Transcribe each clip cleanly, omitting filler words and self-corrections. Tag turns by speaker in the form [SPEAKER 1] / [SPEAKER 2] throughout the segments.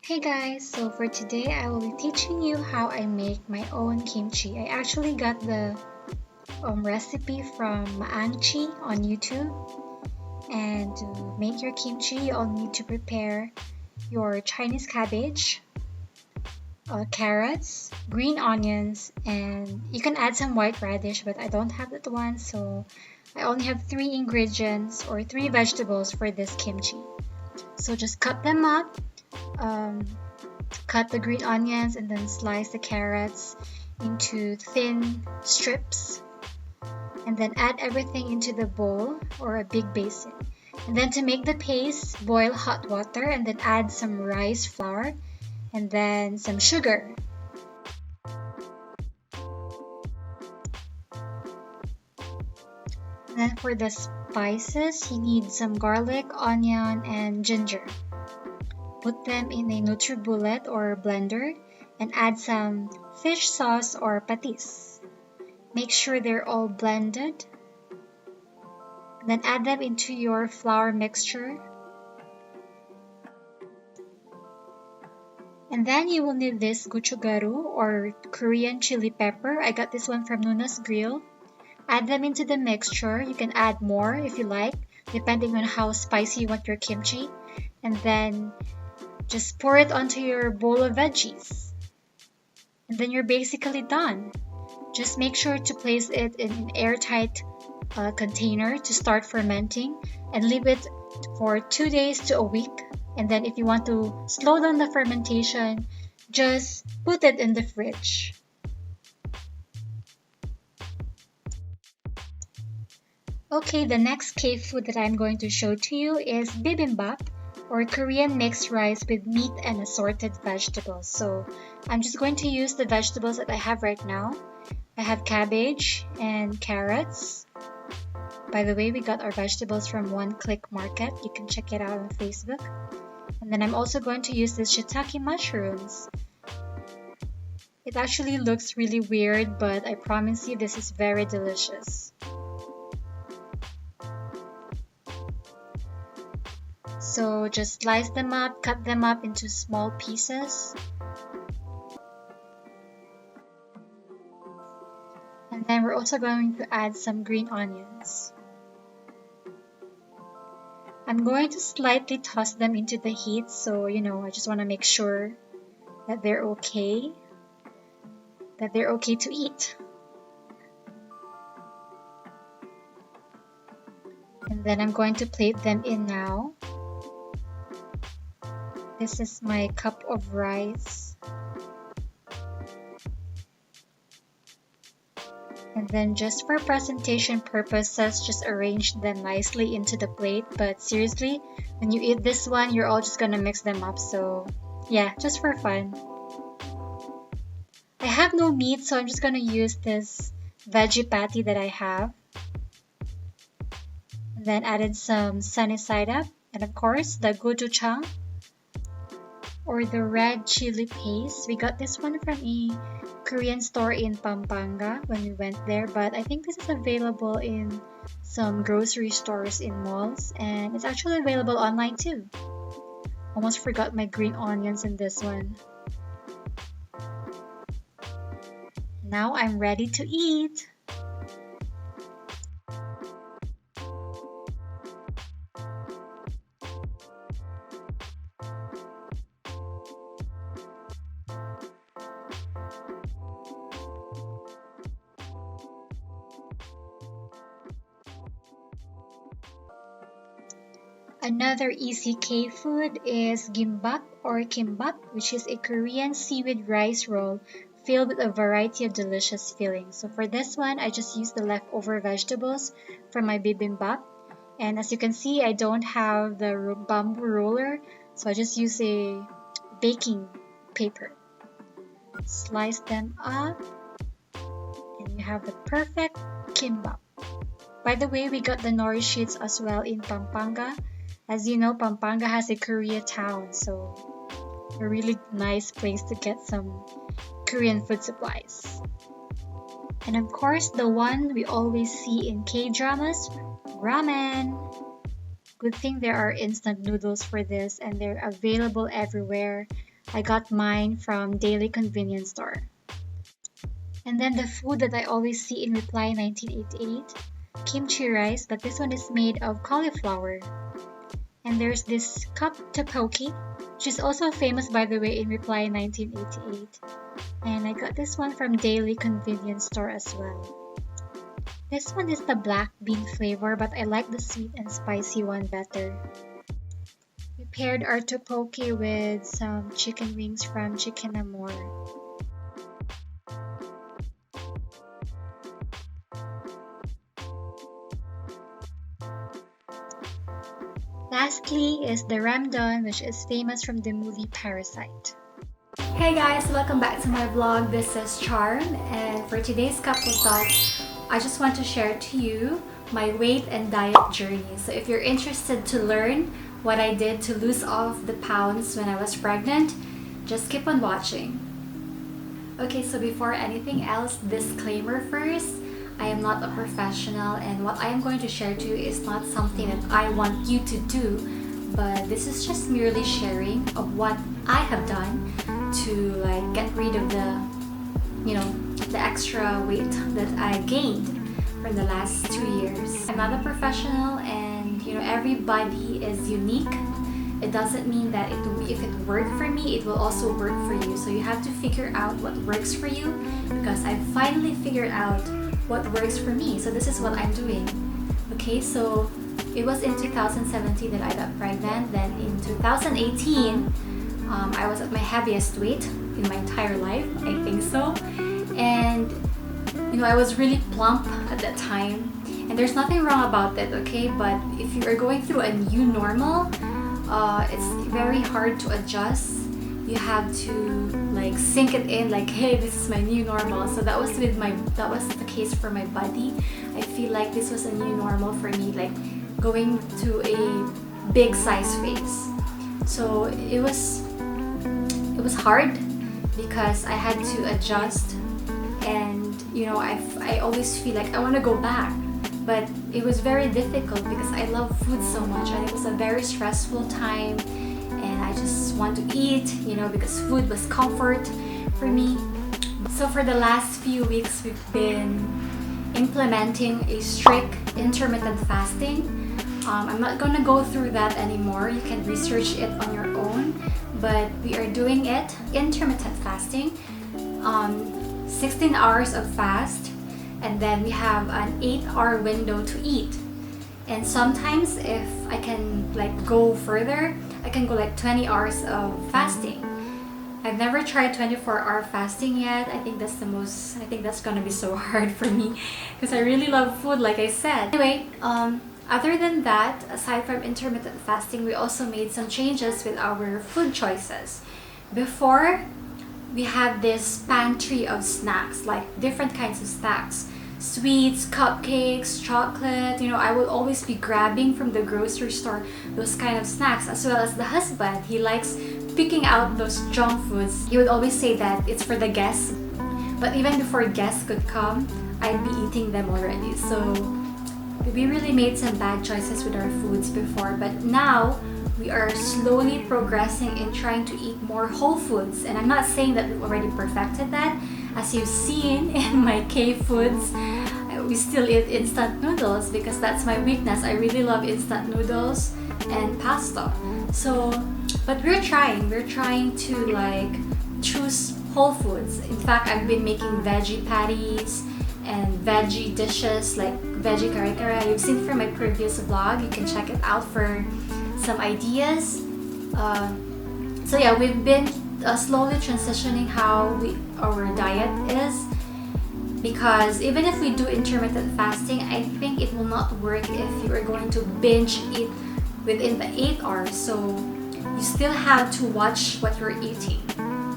[SPEAKER 1] Hey guys, so for today I will be teaching you how I make my own kimchi. I actually got the recipe from Maangchi on YouTube. And to make your kimchi, you'll need to prepare your Chinese cabbage, carrots, green onions, and you can add some white radish, but I don't have that one, so I only have three ingredients or three vegetables for this kimchi. So just cut them up. Um, Cut the green onions and then slice the carrots into thin strips, and then add everything into the bowl or a big basin. And then to make the paste, boil hot water and then add some rice flour and then some sugar. And then for the spices, you need some garlic, onion, and ginger. Put them in a NutriBullet or blender and add some fish sauce or patis. Make sure they're all blended. Then add them into your flour mixture. And then you will need this gochugaru or Korean chili pepper. I got this one from Nuna's Grill. Add them into the mixture. You can add more if you like, depending on how spicy you want your kimchi. And then just pour it onto your bowl of veggies. And then you're basically done. Just make sure to place it in an airtight container to start fermenting and leave it for 2 days to a week. And then if you want to slow down the fermentation, just put it in the fridge. Okay, the next K-food that I'm going to show to you is bibimbap, or Korean mixed rice with meat and assorted vegetables. So I'm just going to use the vegetables that I have right now. I have cabbage and carrots. By the way, we got our vegetables from One Click Market. You can check it out on Facebook. And then I'm also going to use these shiitake mushrooms. It actually looks really weird, but I promise you this is very delicious. So just slice them up, cut them up into small pieces. And then we're also going to add some green onions. I'm going to slightly toss them into the heat, so I just want to make sure that they're okay to eat. And then I'm going to plate them in now. This is my cup of rice. And then just for presentation purposes, just arrange them nicely into the plate. But seriously, when you eat this one, you're all just gonna mix them up. So yeah, just for fun. I have no meat, so I'm just gonna use this veggie patty that I have. And then added some sunny side up. And of course, the gochujang, or the red chili paste. We got this one from a Korean store in Pampanga when we went there, but I think this is available in some grocery stores in malls, and it's actually available online too. Almost forgot my green onions in this one. Now I'm ready to eat. Another easy K food is gimbap or kimbap, which is a Korean seaweed rice roll filled with a variety of delicious fillings. So for this one, I just used the leftover vegetables from my bibimbap. And as you can see, I don't have the bamboo roller, so I just use a baking paper. Slice them up, and you have the perfect kimbap. By the way, we got the nori sheets as well in Pampanga. As you know, Pampanga has a Koreatown, so a really nice place to get some Korean food supplies. And of course, the one we always see in K-dramas, ramen. Good thing there are instant noodles for this, and they're available everywhere. I got mine from Daily Convenience Store. And then the food that I always see in Reply 1988, kimchi rice, but this one is made of cauliflower. And there's this cup tteokbokki, which is also famous by the way in Reply 1988. And I got this one from Daily Convenience Store as well. This one is the black bean flavor, but I like the sweet and spicy one better. We paired our tteokbokki with some chicken wings from Chicken Amore. Lastly is the ramdon, which is famous from the movie Parasite.
[SPEAKER 2] Hey guys, welcome back to my vlog. This is Charm, and for today's couple thoughts, I just want to share to you my weight and diet journey. So if you're interested to learn what I did to lose off the pounds when I was pregnant, just keep on watching. Okay, so before anything else, disclaimer first. I am not a professional, and what I am going to share to you is not something that I want you to do, but this is just merely sharing of what I have done to like get rid of the extra weight that I gained from the last 2 years. I'm not a professional, and everybody is unique. It doesn't mean that if it worked for me, it will also work for you. So you have to figure out what works for you, because I finally figured out what works for me. So this is what I'm doing. Okay, so it was in 2017 that I got pregnant. Then in 2018, I was at my heaviest weight in my entire life, I think so. And I was really plump at that time. And there's nothing wrong about that, okay? But if you are going through a new normal, it's very hard to adjust. You have to like sink it in, like, hey, this is my new normal. So that was the case for my body. I feel like this was a new normal for me, like going to a big size phase. So it was hard because I had to adjust, and I always feel like I want to go back, but it was very difficult because I love food so much, and it was a very stressful time. I just want to eat, because food was comfort for me. So for the last few weeks, we've been implementing a strict intermittent fasting. I'm not going to go through that anymore. You can research it on your own. But we are doing it intermittent fasting. 16 hours of fast, and then we have an 8-hour window to eat. And sometimes if I can like go further, I can go like 20 hours of fasting. I've never tried 24-hour fasting yet. I think that's gonna be so hard for me because I really love food, like I said. Anyway, other than that, aside from intermittent fasting, we also made some changes with our food choices. Before, we had this pantry of snacks, like different kinds of snacks. Sweets, cupcakes, chocolate. I would always be grabbing from the grocery store those kind of snacks, as well as the husband. He likes picking out those junk foods. He would always say that it's for the guests, but even before guests could come, I'd be eating them already. So we really made some bad choices with our foods before, but now we are slowly progressing in trying to eat more whole foods. And I'm not saying that we've already perfected that. As you've seen in my K-foods, we still eat instant noodles because that's my weakness. I really love instant noodles and pasta. So, but we're trying to like choose whole foods. In fact, I've been making veggie patties and veggie dishes like veggie kare kare. You've seen from my previous vlog. You can check it out for some ideas. So yeah, we've been slowly transitioning how our diet is, because even if we do intermittent fasting, I think it will not work if you are going to binge eat within the 8 hours. So you still have to watch what you're eating,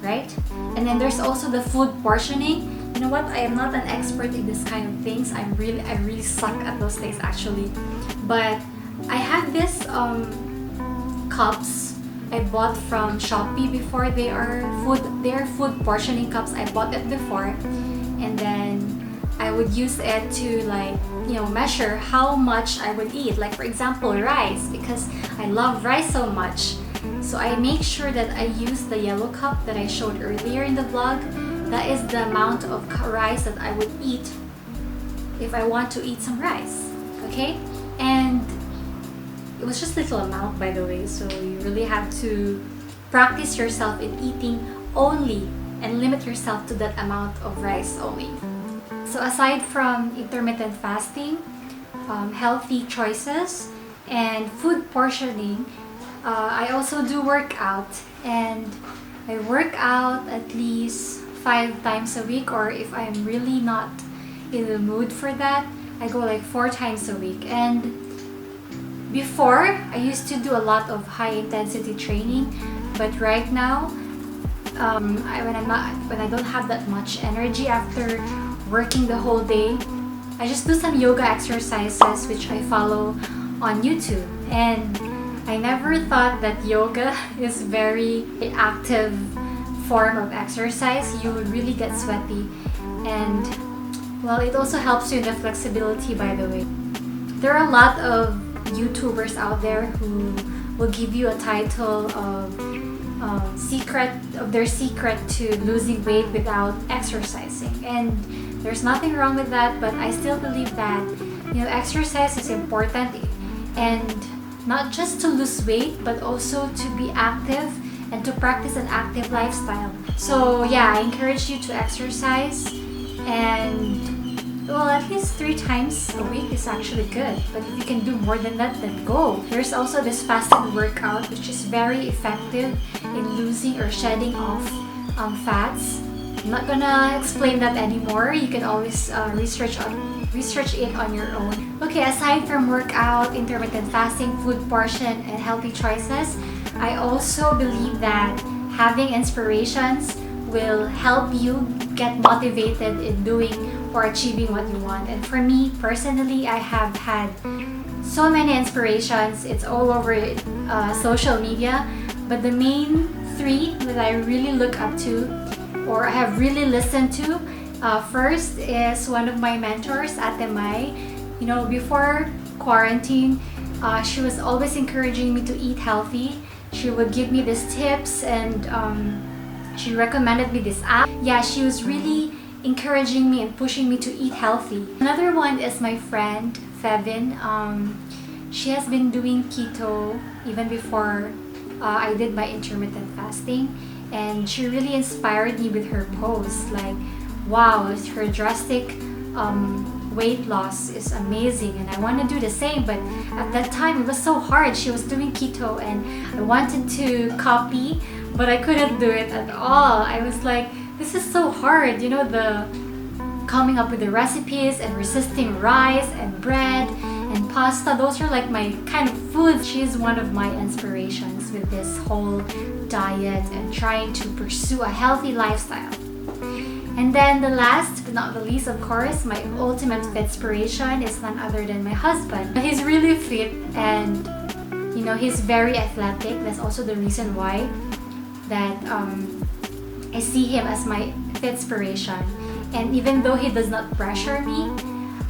[SPEAKER 2] right? And then there's also the food portioning. You know what? I am not an expert in this kind of things. I really suck at those things actually. But I have this cups I bought from Shopee before. They are food portioning cups. I bought it before, and then I would use it to like measure how much I would eat. Like for example, rice, because I love rice so much. So I make sure that I use the yellow cup that I showed earlier in the vlog. That is the amount of rice that I would eat if I want to eat some rice, okay? And it was just a little amount, by the way, so you really have to practice yourself in eating only and limit yourself to that amount of rice only. So aside from intermittent fasting, healthy choices, and food portioning, I also do workout, and I work out at least 5 times a week, or if I'm really not in the mood for that, I go like 4 times a week. And before, I used to do a lot of high intensity training, but right now, when I don't have that much energy after working the whole day, I just do some yoga exercises which I follow on YouTube. And I never thought that yoga is very active form of exercise. You would really get sweaty, and well, it also helps you in the flexibility, by the way. There are a lot of YouTubers out there who will give you a title of their secret to losing weight without exercising, and there's nothing wrong with that, but I still believe that exercise is important, and not just to lose weight but also to be active and to practice an active lifestyle. So yeah, I encourage you to exercise, and well, at least 3 times a week is actually good, but if you can do more than that, then go. There's also this fasted workout which is very effective in losing or shedding off fats. I'm not gonna explain that anymore. You can always research it on your own. Okay, aside from workout, intermittent fasting, food portion, and healthy choices, I also believe that having inspirations will help you get motivated in doing or achieving what you want. And for me personally, I have had so many inspirations. It's all over social media, but the main 3 that I really look up to or I have really listened to, first is one of my mentors, Ate Mai. Before quarantine, she was always encouraging me to eat healthy. She would give me these tips, and she recommended me this app. Yeah, she was really encouraging me and pushing me to eat healthy. Another one is my friend Fevin. She has been doing keto even before I did my intermittent fasting, and she really inspired me with her posts. Like, wow, her drastic weight loss is amazing, and I want to do the same. But at that time it was so hard. She was doing keto and I wanted to copy, but I couldn't do it at all. I was like, this is so hard, the coming up with the recipes and resisting rice and bread and pasta. Those are like my kind of food. She's one of my inspirations with this whole diet and trying to pursue a healthy lifestyle. And then the last but not the least, of course, my ultimate inspiration is none other than my husband. He's really fit, and he's very athletic. That's also the reason why that I see him as my inspiration. And even though he does not pressure me,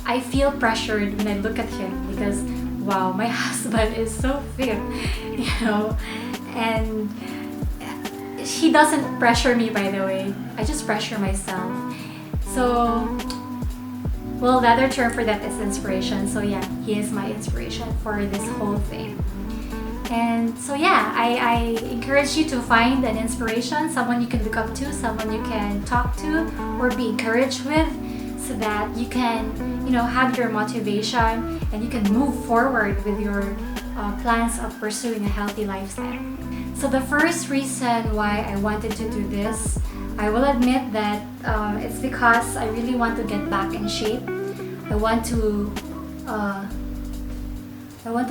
[SPEAKER 2] I feel pressured when I look at him, because wow, my husband is so fit, and he doesn't pressure me, by the way. I just pressure myself. So, well, the other term for that is inspiration. So yeah, he is my inspiration for this whole thing. And so yeah, I encourage you to find an inspiration, someone you can look up to, someone you can talk to or be encouraged with, so that you can, have your motivation and you can move forward with your plans of pursuing a healthy lifestyle. So the first reason why I wanted to do this, I will admit that it's because I really want to get back in shape. I want to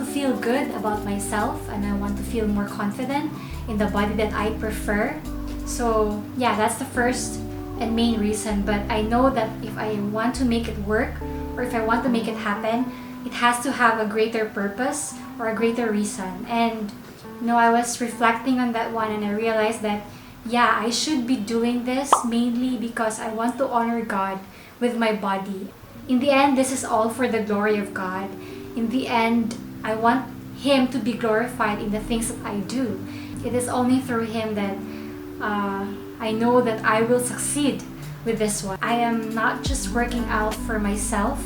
[SPEAKER 2] feel good about myself, and I want to feel more confident in the body that I prefer. So yeah, that's the first and main reason. But I know that if I want to make it work, or if I want to make it happen, it has to have a greater purpose or a greater reason. And I was reflecting on that one, and I realized that yeah, I should be doing this mainly because I want to honor God with my body. In the end, this is all for the glory of God. In the end, I want Him to be glorified in the things that I do. it is only through him that I know that I will succeed with this one. I am not just working out for myself,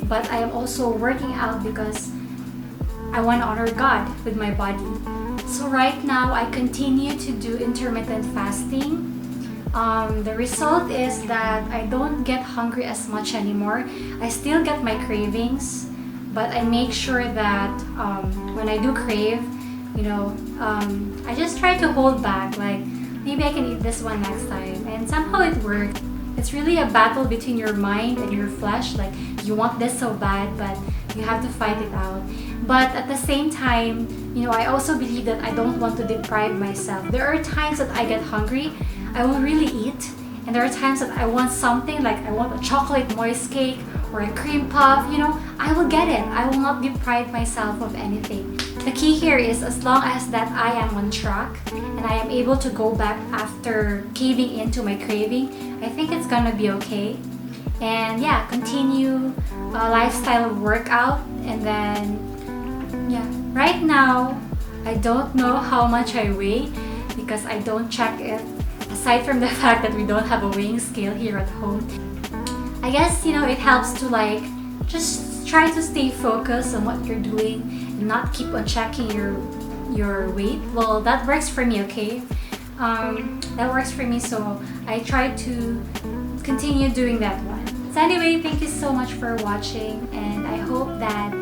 [SPEAKER 2] but I am also working out because I want to honor God with my body. So right now, I continue to do intermittent fasting. The result is that I don't get hungry as much anymore. I still get my cravings, but I make sure that when I do crave, I just try to hold back, like maybe I can eat this one next time, and somehow it worked. It's really a battle between your mind and your flesh, like you want this so bad, but you have to fight it out. But at the same time, I also believe that I don't want to deprive myself. There are times that I get hungry, I will really eat, and there are times that I want something, like I want a chocolate moist cake or a cream puff, I will get it. I will not deprive myself of anything. The key here is, as long as that I am on track and I am able to go back after caving into my craving, I think it's gonna be okay. And yeah, continue a lifestyle workout. And then yeah, right now I don't know how much I weigh because I don't check it, aside from the fact that we don't have a weighing scale here at home. I guess it helps to just try to stay focused on what you're doing and not keep on checking your weight. Well, that works for me, okay? That works for me, so I try to continue doing that one. So anyway, thank you so much for watching, and I hope that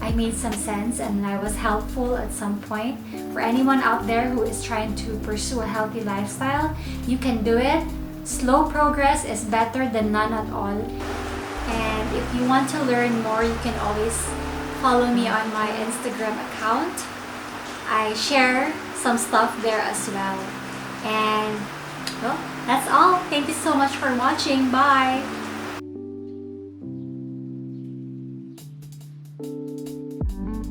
[SPEAKER 2] I made some sense and I was helpful at some point. For anyone out there who is trying to pursue a healthy lifestyle, you can do it. Slow progress is better than none at all. And if you want to learn more, you can always follow me on my Instagram account. I share some stuff there as well. And well, that's all. Thank you so much for watching. Bye!